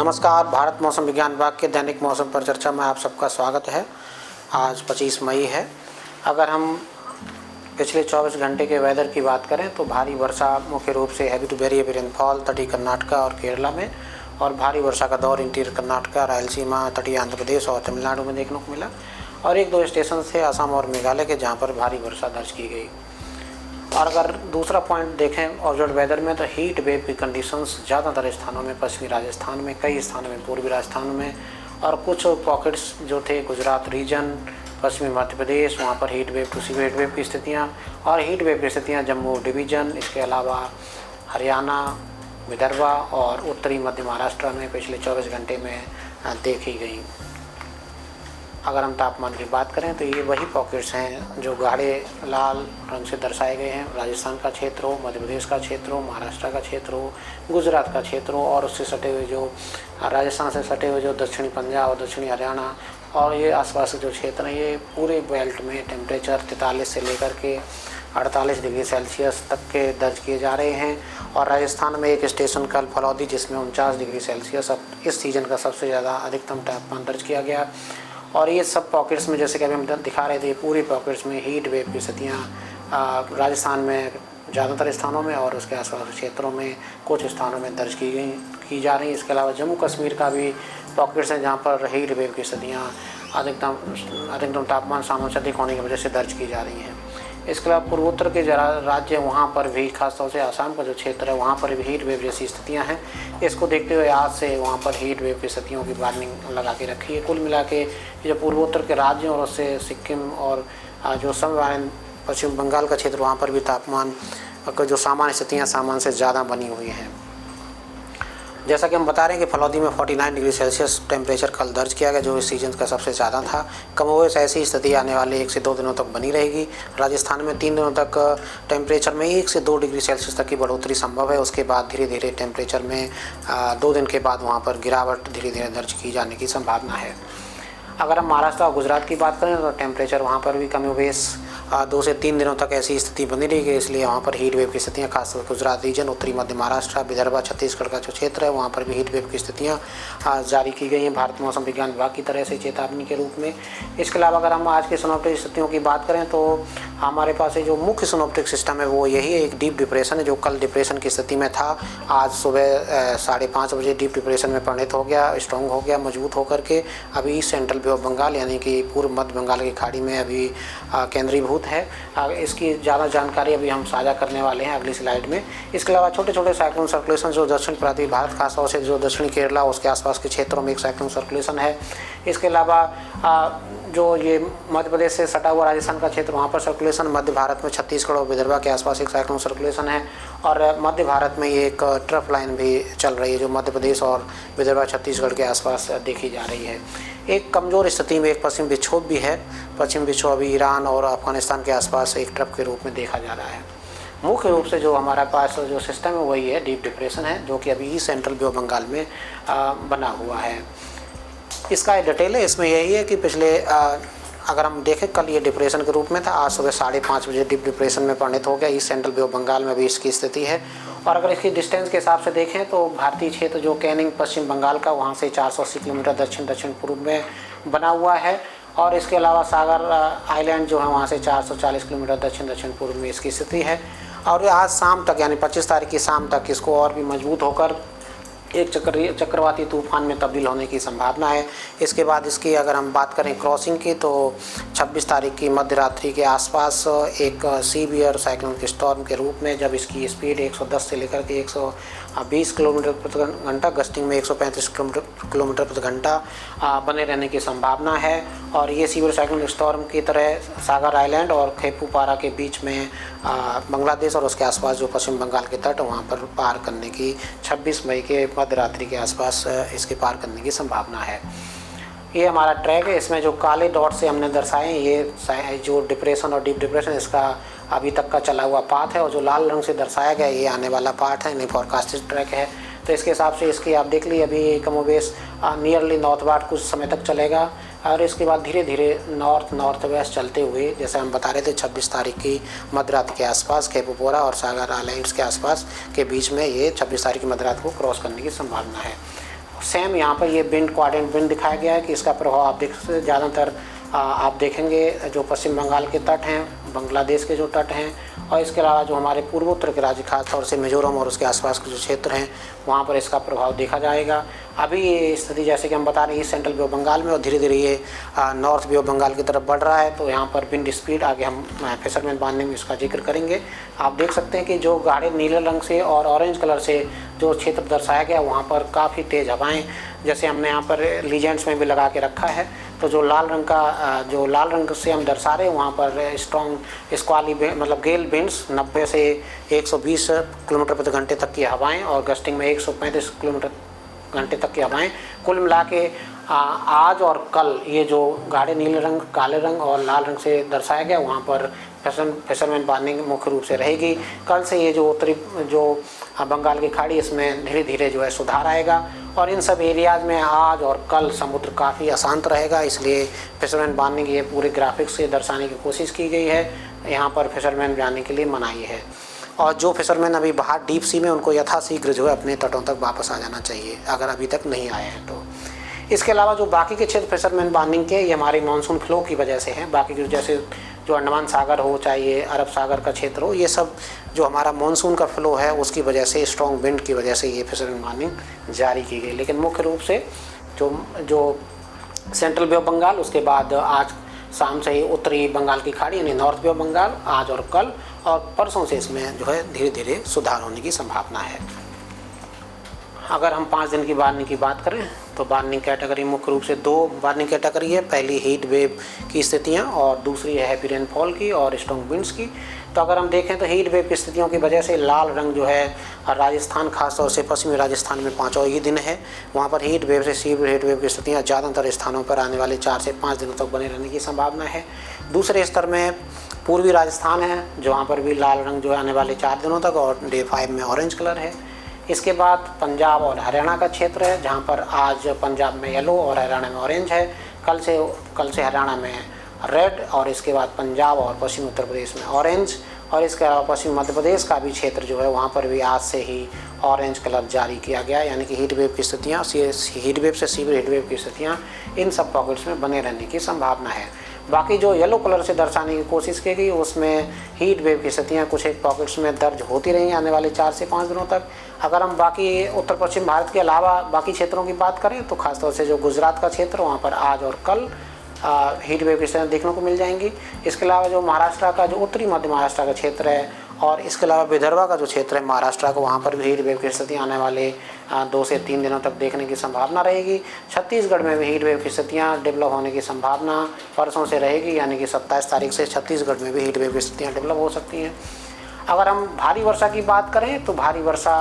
नमस्कार। भारत मौसम विज्ञान विभाग के दैनिक मौसम पर चर्चा में आप सबका स्वागत है। आज 25 मई है। अगर हम पिछले 24 घंटे के वेदर की बात करें तो भारी वर्षा मुख्य रूप से heavy to very heavy rainfall तटीय कर्नाटका और केरला में, और भारी वर्षा का दौर इंटीरियर कर्नाटका, रायलसीमा, तटीय आंध्र प्रदेश और तमिलनाडु में देखने को मिला। और एक दो स्टेशन थे असम और मेघालय के जहाँ पर भारी वर्षा दर्ज की गई। और अगर दूसरा पॉइंट देखें ऑब्जर्व्ड वेदर में, तो हीट वेव की कंडीशंस ज़्यादातर स्थानों में पश्चिमी राजस्थान में, कई स्थानों में पूर्वी राजस्थान में, और कुछ पॉकेट्स जो थे गुजरात रीजन, पश्चिमी मध्य प्रदेश, वहाँ पर heat wave to severe heat wave की स्थितियाँ, और हीट वेव की स्थितियाँ जम्मू डिवीज़न, इसके अलावा हरियाणा, विदर्भा और उत्तरी मध्य महाराष्ट्र में पिछले 24 घंटे में देखी गई। अगर हम तापमान की बात करें तो ये वही पॉकेट्स हैं जो गाढ़े लाल रंग से दर्शाए गए हैं। राजस्थान का क्षेत्र हो, मध्य प्रदेश का क्षेत्र हो, महाराष्ट्र का क्षेत्र हो, गुजरात का क्षेत्र हो, और उससे सटे हुए जो राजस्थान से सटे हुए जो दक्षिणी पंजाब और दक्षिणी हरियाणा और ये आसपास के जो क्षेत्र हैं, ये पूरे बेल्ट में टेम्परेचर 43 से लेकर के 48 डिग्री सेल्सियस तक के दर्ज किए जा रहे हैं। और राजस्थान में एक स्टेशन कल फलौदी, जिसमें 49 डिग्री सेल्सियस अब इस सीज़न का सबसे ज़्यादा अधिकतम तापमान दर्ज किया गया। और ये सब पॉकेट्स में, जैसे कि अभी हम दिखा रहे थे, पूरी पॉकेट्स में हीट वेव की स्थितियाँ राजस्थान में ज़्यादातर स्थानों में और उसके आसपास के क्षेत्रों में कुछ स्थानों में दर्ज की जा रही हैं। इसके अलावा जम्मू कश्मीर का भी पॉकेट्स हैं जहाँ पर हीट वेव की स्थितियाँ अधिकतम तापमान सामान्य से अधिक होने की वजह से दर्ज की जा रही हैं। इसके अलावा पूर्वोत्तर के राज्य, वहाँ पर भी खासतौर से आसाम का जो क्षेत्र है, वहाँ पर भी हीट वेव जैसी स्थितियाँ हैं। इसको देखते हुए आज से वहाँ पर हीट वेव की स्थितियों की वार्निंग लगा के रखी है। कुल मिला के जो पूर्वोत्तर के राज्य और उससे सिक्किम और जो समवायन पश्चिम बंगाल का क्षेत्र, वहाँ पर भी तापमान जो सामान्य स्थितियाँ सामान्य से ज़्यादा बनी हुई हैं। जैसा कि हम बता रहे हैं कि फलौदी में 49 डिग्री सेल्सियस टेम्परेचर कल दर्ज किया गया, जो इस सीजन का सबसे ज़्यादा था। कमोवेश ऐसी स्थिति आने वाले 1 से 2 दिनों तक बनी रहेगी। राजस्थान में 3 दिनों तक टेम्परेचर में 1 से 2 डिग्री सेल्सियस तक की बढ़ोतरी संभव है। उसके बाद धीरे धीरे टेम्परेचर में 2 दिन के बाद वहाँ पर गिरावट धीरे धीरे दर्ज की जाने की संभावना है। अगर हम महाराष्ट्र और गुजरात की बात करें तो टेम्परेचर वहाँ पर भी कमोवेश 2 से 3 दिनों तक ऐसी स्थिति बनी रहेगी। इसलिए वहाँ पर हीट वेव की स्थितियाँ खासतौर गुजरात रीजन, उत्तरी मध्य महाराष्ट्र, विदर्भा, छत्तीसगढ़ का जो क्षेत्र है, वहाँ पर भी हीट वेव की स्थितियाँ जारी की गई हैं भारत मौसम विज्ञान विभाग की तरह से चेतावनी के रूप में। इसके अलावा अगर हम आज के सिनोप्टिक स्थितियों की बात करें तो हमारे पास जो मुख्य सिनोप्टिक सिस्टम है वो यही है, एक डीप डिप्रेशन है जो कल डिप्रेशन की स्थिति में था। आज सुबह 5:30 बजे डीप डिप्रेशन में परिणत हो गया, स्ट्रॉन्ग हो गया, मजबूत होकर के अभी सेंट्रल बे ऑफ बंगाल यानी कि पूर्व मध्य बंगाल की खाड़ी में अभी केंद्रीभूत है। इसकी ज़्यादा जानकारी अभी हम साझा करने वाले हैं अगली स्लाइड में। इसके अलावा छोटे छोटे साइक्लोन सर्कुलेशन जो दक्षिण पूर्वी भारत, खासतौर से जो दक्षिणी केरला उसके आसपास के क्षेत्रों में एक साइक्लोन सर्कुलेशन है। इसके अलावा जो ये मध्य प्रदेश से सटा हुआ राजस्थान का क्षेत्र, वहाँ पर सर्कुलेशन, मध्य भारत में छत्तीसगढ़ और विदर्भा के आसपास एक साइक्लोन सर्कुलेशन है। और मध्य भारत में ये एक ट्रफ लाइन भी चल रही है जो मध्य प्रदेश और विदर्भा छत्तीसगढ़ के आसपास देखी जा रही है। एक कमज़ोर स्थिति में एक पश्चिम विक्षोभ भी है। पश्चिम विक्षोभ अभी ईरान और अफगानिस्तान के आसपास एक ट्रफ के रूप में देखा जा रहा है। मुख्य रूप से जो हमारे पास जो सिस्टम है वही है, डीप डिप्रेशन है, जो कि अभी सेंट्रल बे ऑफ बंगाल में बना हुआ है। इसका डिटेल है, इसमें यही है कि पिछले अगर हम देखें, कल ये डिप्रेशन के रूप में था, आज सुबह 5:30 बजे डीप डिप्रेशन में परिणत हो गया। East central bay of Bengal में भी इसकी स्थिति है। और अगर इसकी डिस्टेंस के हिसाब से देखें तो भारतीय क्षेत्र जो कैनिंग पश्चिम बंगाल का, वहाँ से 480 किलोमीटर दक्षिण पूर्व में बना हुआ है। और इसके अलावा सागर आइलैंड जो है वहाँ से 440 किलोमीटर दक्षिण पूर्व में इसकी स्थिति है। और आज शाम तक यानी 25 तारीख की शाम तक इसको और भी मजबूत होकर एक चक्रवाती तूफान में तब्दील होने की संभावना है। इसके बाद इसकी अगर हम बात करें क्रॉसिंग की तो 26 तारीख की मध्य रात्रि के आसपास एक सीवियर साइक्लोन के स्टॉर्म के रूप में, जब इसकी स्पीड 110 से लेकर के 120 किलोमीटर प्रति घंटा, गस्टिंग में 135 किलोमीटर प्रति घंटा बने रहने की संभावना है। और ये सीवियर साइक्लोन स्टॉर्म की तरह सागर आइलैंड और खेपुपारा के बीच में बांग्लादेश और उसके आसपास जो पश्चिम बंगाल के तट, वहाँ पर पार करने की 26 मई के मध्य रात्रि के आसपास इसके पार करने की संभावना है। ये हमारा ट्रैक है। इसमें जो काले डॉट से हमने दर्शाए, ये जो डिप्रेशन और डीप डिप्रेशन इसका अभी तक का चला हुआ पाथ है, और जो लाल रंग से दर्शाया गया ये आने वाला पार्ट है, नहीं फॉरकास्टेड ट्रैक है। तो इसके हिसाब से इसकी आप देख लीजिए, अभी कमोवेश नियरली नॉर्थवार्ड कुछ समय तक चलेगा और इसके बाद धीरे धीरे नॉर्थ वेस्ट चलते हुए, जैसे हम बता रहे थे, 26 तारीख की मध्यरात के आसपास खेपुपोरा और सागर आइलैंड्स के आसपास के बीच में ये 26 तारीख की मध्यरात को क्रॉस करने की संभावना है। सेम यहाँ पर ये विंड क्वाड्रेंट विंड दिखाया गया है कि इसका प्रभाव आप देख सकते हैं। ज़्यादातर आप देखेंगे जो पश्चिम बंगाल के तट हैं, बांग्लादेश के जो तट हैं, और इसके अलावा जो हमारे पूर्वोत्तर के राज्य खासतौर से मिजोरम और उसके आसपास के जो क्षेत्र हैं वहाँ पर इसका प्रभाव देखा जाएगा। अभी ये स्थिति जैसे कि हम बता रहे हैं east central bay of Bengal में, और धीरे धीरे ये नॉर्थ बे ऑफ बंगाल की तरफ बढ़ रहा है। तो यहाँ पर विंड स्पीड आगे हम फिशरमैन बांधने में इसका जिक्र करेंगे। आप देख सकते हैं कि जो गाढ़े नीले रंग से और ऑरेंज कलर से जो क्षेत्र दर्शाया गया वहाँ पर काफ़ी तेज़ हवाएँ, जैसे हमने यहाँ पर लीजेंड्स में भी लगा के रखा है। तो जो लाल रंग से हम दर्शा रहे हैं वहाँ पर स्ट्रॉन्ग स्क्वाली मतलब गेल विंड्स 90 से 120 किलोमीटर प्रति घंटे तक की हवाएं, और गस्टिंग में 135 किलोमीटर घंटे तक की हवाएं। कुल मिला के आज और कल ये जो गाढ़े नीले रंग, काले रंग और लाल रंग से दर्शाया गया वहाँ पर फिशरमैन बांधिंग मुख्य रूप से रहेगी। कल से ये जो उत्तरी जो बंगाल की खाड़ी इसमें धीरे धीरे जो है सुधार आएगा, और इन सब एरियाज़ में आज और कल समुद्र काफ़ी अशांत रहेगा। इसलिए फिशरमैन बांधने की ये पूरे ग्राफिक्स से दर्शाने की कोशिश की गई है। यहाँ पर फिशरमैन जाने के लिए मनाही है, और जो फिशरमैन अभी बाहर डीप सी में उनको यथाशीघ्र जो है अपने तटों तक वापस आ जाना चाहिए अगर अभी तक नहीं आए हैं तो। इसके अलावा जो बाकी के क्षेत्र फिशरमैन बांधिंग के ये हमारे मानसून फ्लो की वजह से हैं। बाकी जैसे जो अंडमान सागर हो, चाहे ये अरब सागर का क्षेत्र हो, ये सब जो हमारा मानसून का फ्लो है उसकी वजह से, स्ट्रॉन्ग विंड की वजह से ये फिशरमैन बांधिंग जारी की गई। लेकिन मुख्य रूप से जो सेंट्रल बे ऑफ बंगाल, उसके बाद आज शाम से ही उत्तरी बंगाल की खाड़ी यानी नॉर्थ बे ऑफ बंगाल, आज और कल और परसों से इसमें जो है धीरे धीरे सुधार होने की संभावना है। अगर हम 5 दिन की वार्निंग की बात करें तो वार्निंग कैटेगरी मुख्य रूप से 2 वार्निंग कैटेगरी है। पहली हीट वेव की स्थितियां और दूसरी है हैवी रेनफॉल की और स्ट्रॉन्ग विंड्स की। तो अगर हम देखें तो हीट वेव की स्थितियों की वजह से लाल रंग जो है राजस्थान, खासतौर से पश्चिमी राजस्थान में 5वां ही दिन है। वहाँ पर हीट वेव से सीवियर हीट वेव की स्थितियाँ ज़्यादातर स्थानों पर आने वाले 4 से 5 दिनों तक बने रहने की संभावना है। दूसरे स्तर में पूर्वी राजस्थान है, जहाँ पर भी लाल रंग जो है आने वाले 4 दिनों तक, और डे 5 में ऑरेंज कलर है। इसके बाद पंजाब और हरियाणा का क्षेत्र है, जहाँ पर आज पंजाब में येलो और हरियाणा में ऑरेंज है। कल से हरियाणा में रेड, और इसके बाद पंजाब और पश्चिमी उत्तर प्रदेश में ऑरेंज, और इसके अलावा पश्चिमी मध्य प्रदेश का भी क्षेत्र जो है वहाँ पर भी आज से ही ऑरेंज कलर जारी किया गया। यानी कि हीट वेव की स्थितियाँ, हीट वेव से सीवियर हीट वेव की स्थितियाँ इन सब पॉकेट्स में बने रहने की संभावना है। बाकी जो येलो कलर से दर्शाने की कोशिश की गई उसमें हीट वेव की स्थितियाँ कुछ एक पॉकेट्स में दर्ज होती रहेंगी आने वाले 4 से 5 दिनों तक। अगर हम बाकी उत्तर पश्चिम भारत के अलावा बाकी क्षेत्रों की बात करें तो खासतौर से जो गुजरात का क्षेत्र, वहाँ पर आज और कल हीट वेव की स्थितियाँ देखने को मिल जाएंगी। इसके अलावा जो महाराष्ट्र का, जो उत्तरी मध्य महाराष्ट्र का क्षेत्र है, और इसके अलावा विदर्भा का जो क्षेत्र है महाराष्ट्र का, वहाँ पर भी हीट वेव की स्थितियाँ आने वाले 2 से 3 दिनों तक देखने की संभावना रहेगी। छत्तीसगढ़ में भी हीट वेव की स्थितियाँ डेवलप होने की संभावना परसों से रहेगी, यानी कि 27 तारीख से छत्तीसगढ़ में भी हीट वेव की स्थितियाँ डेवलप हो सकती हैं। अगर हम भारी वर्षा की बात करें तो भारी वर्षा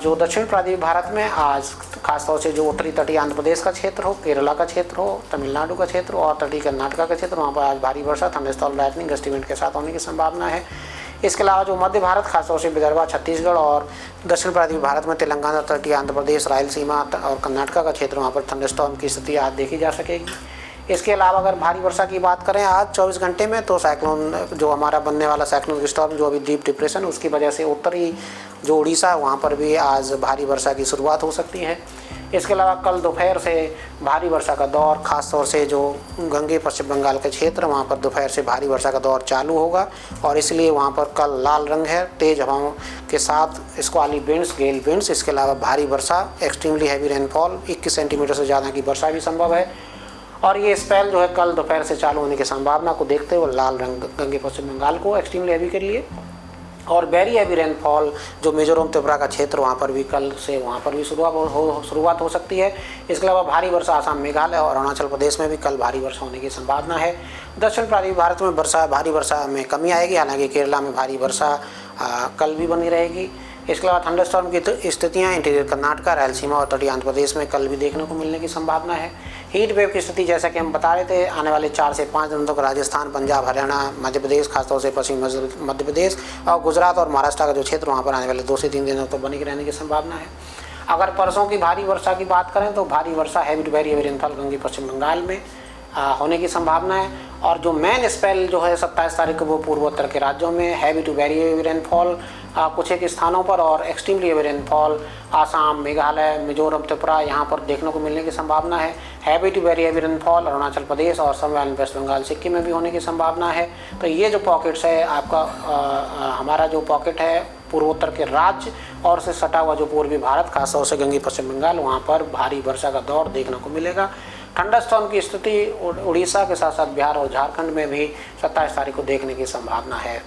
जो दक्षिण प्रांतीय भारत में आज खासतौर से जो उत्तरी तटीय आंध्र प्रदेश का क्षेत्र हो, केरला का क्षेत्र हो, तमिलनाडु का क्षेत्र हो और तटीय कर्नाटका का क्षेत्र, वहाँ पर आज भारी वर्षा, थंडरस्टॉर्म, लाइटनिंग, गस्टी विंड के साथ होने की संभावना है। इसके अलावा जो मध्य भारत खासतौर से विदर्भा, छत्तीसगढ़ और दक्षिण प्रांतीय भारत में तेलंगाना, तटीय आंध्र प्रदेश, रायलसीमा और कर्नाटका का क्षेत्र, वहाँ पर थंडरस्टॉर्म की स्थिति आज देखी जा सकेगी। इसके अलावा अगर भारी वर्षा की बात करें आज 24 घंटे में, तो साइक्लोन जो हमारा बनने वाला साइक्लोन स्टॉर्म जो अभी डीप डिप्रेशन, उसकी वजह से उत्तरी जो उड़ीसा है वहाँ पर भी आज भारी वर्षा की शुरुआत हो सकती है। इसके अलावा कल दोपहर से भारी वर्षा का दौर, खासतौर से जो गंगे पश्चिम बंगाल के क्षेत्र, वहाँ पर दोपहर से भारी वर्षा का दौर चालू होगा, और इसलिए वहाँ पर कल लाल रंग है। तेज़ हवाओं के साथ स्क्वाली विंड्स, गेल विंड्स, इसके अलावा भारी वर्षा, एक्सट्रीमली हैवी रेनफॉल, 21 सेंटीमीटर से ज़्यादा की वर्षा भी संभव है। और ये स्पेल जो है कल दोपहर से चालू होने की संभावना को देखते हुए लाल रंग गंगे पश्चिम बंगाल को एक्सट्रीमली हैवी के लिए, और वेरी हैवी रेनफॉल जो मिजोरम त्रिपुरा का क्षेत्र, वहाँ पर भी कल से वहाँ पर भी शुरुआत हो सकती है। इसके अलावा भारी वर्षा आसाम, मेघालय और अरुणाचल प्रदेश में भी कल भारी वर्षा होने की संभावना है। दक्षिण प्रांतीय भारत में भारी वर्षा में कमी आएगी, हालांकि केरला में भारी वर्षा कल भी बनी रहेगी। इसके अलावा थंडरस्टॉर्म की स्थितियाँ इंटीरियर कर्नाटका, रायलसीमा और तटीय आंध्र प्रदेश में कल भी देखने को मिलने की संभावना है। हीट वेव की स्थिति जैसा कि हम बता रहे थे, आने वाले 4 से 5 दिनों तक राजस्थान, पंजाब, हरियाणा, मध्य प्रदेश, खासतौर से पश्चिमी मध्य प्रदेश और गुजरात और महाराष्ट्र का जो क्षेत्र, वहाँ पर आने वाले 2 से 3 दिनों तक बनी रहने की संभावना है। अगर परसों की भारी वर्षा की बात करें तो भारी वर्षा, heavy to very heavy rainfall गंगे पश्चिम बंगाल में, होने की संभावना है। और जो मेन स्पेल जो है 27 तारीख को वो पूर्वोत्तर के राज्यों में heavy to very heavy rainfall कुछ एक स्थानों पर और extremely heavy rainfall Assam, Meghalaya, Mizoram, Tripura यहाँ पर देखने को मिलने की संभावना है। Heavy to very heavy rainfall Arunachal Pradesh और सम वेस्ट बंगाल, सिक्किम में भी होने की संभावना है। तो ये जो पॉकेट्स है आपका हमारा जो पॉकेट है पूर्वोत्तर के राज्य और उससे सटा हुआ जो पूर्वी भारत खासतौर से गंगे पश्चिम बंगाल, वहाँ पर भारी वर्षा का दौर देखने को मिलेगा। थंडरस्टॉर्म की स्थिति उड़ीसा के साथ साथ बिहार और झारखंड में भी 27 तारीख को देखने की संभावना है।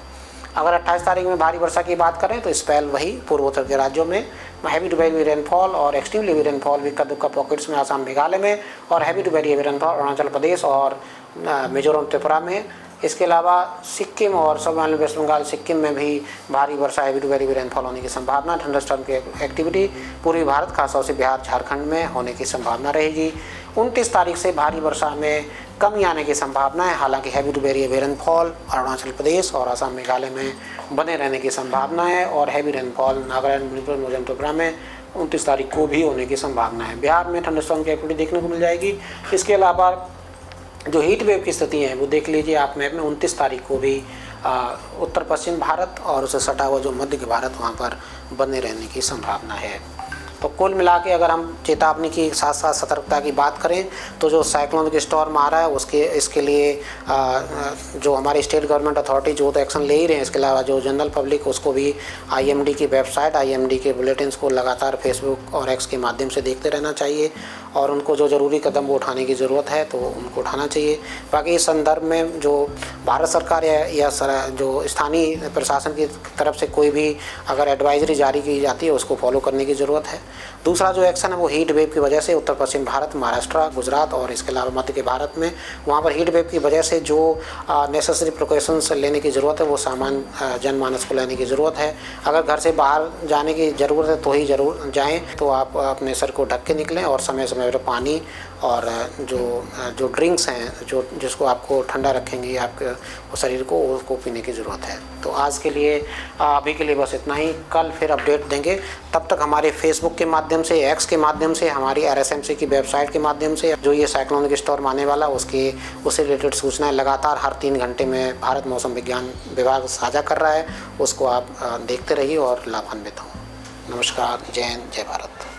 अगर 28 तारीख में भारी वर्षा की बात करें तो स्पेल वही पूर्वोत्तर के राज्यों में हैवी टू वेरी रेनफॉल और एक्सट्रीमली हेवी रेनफॉल भी इक्का दुक्का पॉकेट्स में आसाम, मेघालय में, और heavy to very heavy rainfall Arunachal Pradesh और मिजोरम, त्रिपुरा में। इसके अलावा सिक्किम और सब वेस्ट बंगाल, सिक्किम में भी भारी वर्षा हैवी टू वेरी रेनफॉल होने की संभावना। थंडरस्टॉर्म की एक्टिविटी पूर्वी भारत खासतौर से बिहार, झारखंड में होने की संभावना रहेगी। 29 तारीख से भारी वर्षा में कमी आने की संभावना है। हालांकि heavy to very heavy rainfall Arunachal Pradesh और असम, मेघालय में बने रहने की संभावना है और हैवी रेनफॉल नागालैंड, मणिपुर, मिजोरम, त्रिपुरा में 29 तारीख को भी होने की संभावना है। बिहार में थंडरस्टॉर्म की एक्टिविटी देखने को मिल जाएगी। इसके अलावा जो हीट वेव की स्थिति है वो देख लीजिए आप मैप में 29 तारीख को भी उत्तर पश्चिम भारत और उसे सटा हुआ जो मध्य भारत वहाँ पर बने रहने की संभावना है। तो कुल मिला के अगर हम चेतावनी की साथ साथ सतर्कता की बात करें तो जो साइक्लोनिक स्टॉर्म आ रहा है इसके लिए जो हमारी स्टेट गवर्नमेंट अथॉरिटी जो तो एक्शन ले ही रहे हैं। इसके अलावा जो जनरल पब्लिक उसको भी IMD की वेबसाइट, IMD के बुलेटिन्स को लगातार फेसबुक और एक्स के माध्यम से देखते रहना चाहिए और उनको जो ज़रूरी कदम वो उठाने की ज़रूरत है तो उनको उठाना चाहिए। बाकी इस संदर्भ में जो भारत सरकार या जो स्थानीय प्रशासन की तरफ से कोई भी अगर एडवाइजरी जारी की जाती है उसको फॉलो करने की ज़रूरत है। दूसरा जो एक्शन है वो हीट वेव की वजह से उत्तर पश्चिम भारत, महाराष्ट्र, गुजरात और इसके अलावा मध्य के भारत में वहाँ पर हीट वेव की वजह से जो नेसेसरी प्रिकॉशंस लेने की ज़रूरत है वो सामान्य जनमानस को लेने की ज़रूरत है। अगर घर से बाहर जाने की ज़रूरत है तो ही ज़रूर जाएं, तो आप अपने सर को ढक के निकलें और समय समय पर पानी और जो ड्रिंक्स हैं जिसको आपको ठंडा रखेंगे आपके शरीर को, उसको पीने की ज़रूरत है। तो आज के लिए अभी के लिए बस इतना ही। कल फिर अपडेट देंगे। तब तक हमारे फेसबुक के माध्यम से, एक्स के माध्यम से, हमारी RSMC की वेबसाइट के माध्यम से जो ये साइक्लोनिक स्टॉर्म आने वाला उससे रिलेटेड सूचनाएं लगातार हर 3 घंटे में भारत मौसम विज्ञान विभाग साझा कर रहा है, उसको आप देखते रहिए और लाभान्वित हों। नमस्कार, जय हिंद, जय भारत।